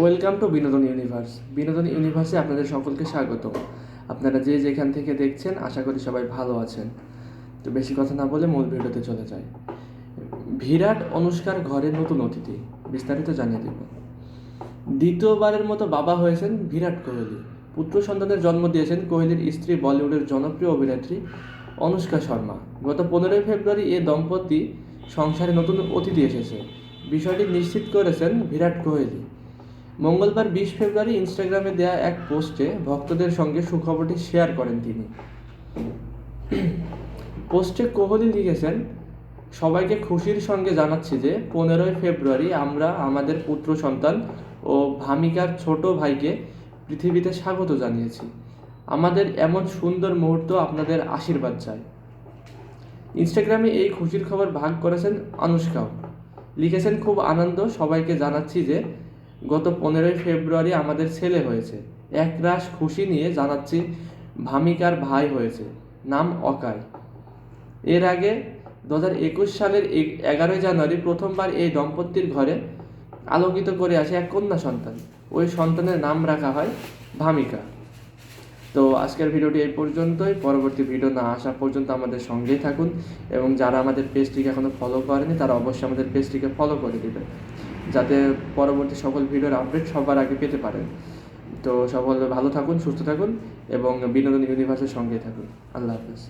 Welcome to বিনোদন universe. বিনোদন ইউনিভার্সে আপনাদের সকলকে স্বাগত। আপনারা যে যেখান থেকে দেখছেন আশা করি সবাই ভালো আছেন। তো বেশি কথা না বলে মূল ভিডিওতে চলে যায়। বিরাট অনুষ্কার ঘরে নতুন অতিথি, বিস্তারিত জানিয়ে দেব। দ্বিতীয়বারের মতো বাবা হয়েছেন বিরাট কোহলি। পুত্র সন্তানের জন্ম দিয়েছেন কোহলির স্ত্রী বলিউডের জনপ্রিয় অভিনেত্রী অনুষ্কা শর্মা। গত 15 ফেব্রুয়ারি এ দম্পতি সংসারে নতুন অতিথি এসেছে, বিষয়টি নিশ্চিত করেছেন বিরাট কোহলি। মঙ্গলবার 20 ফেব্রুয়ারি ইনস্টাগ্রামে দেয়া এক পোস্টে ভক্তদের সঙ্গে সুখবরটি শেয়ার করেন তিনি। পোস্টে কোহলি লিখেছেন, সবাইকে খুশির সঙ্গে জানাচ্ছি যে 15 ফেব্রুয়ারি আমরা আমাদের পুত্র সন্তান ও ভামিকার ছোট ভাইকে পৃথিবীতে স্বাগত জানিয়েছি। আমাদের এমন সুন্দর মুহূর্ত আপনাদের আশীর্বাদ চাই। ইনস্টাগ্রামে এই খুশির খবর ভাগ করেছেন অনুষ্কাও। লিখেছেন, খুব আনন্দ, সবাইকে জানাচ্ছি যে গত 15 ফেব্রুয়ারি আমাদের ছেলে হয়েছে। একরাশ খুশি নিয়ে জানাচ্ছি ভামিকার ভাই হয়েছে, নাম অকায়। এর আগে 2021 সালের 11 জানুয়ারি প্রথমবার এই দম্পতির ঘরে আলোকিত করে আসে এক কন্যা সন্তান। ওই সন্তানের নাম রাখা হয় ভামিকা। তো আজকের ভিডিওটি এই পর্যন্তই। পরবর্তী ভিডিও না আসা পর্যন্ত আমাদের সঙ্গেই থাকুন এবং যারা আমাদের পেজটিকে এখনও ফলো করেনি তারা অবশ্যই আমাদের পেজটিকে ফলো করে দেবেন, যাতে পরবর্তী সকল ভিডিওর আপডেট সবার আগে পেতে পারেন। তো সকলে ভালো থাকুন, সুস্থ থাকুন এবং বিনোদন ইউনিভার্সের সঙ্গেই থাকুন। আল্লাহ হাফেজ।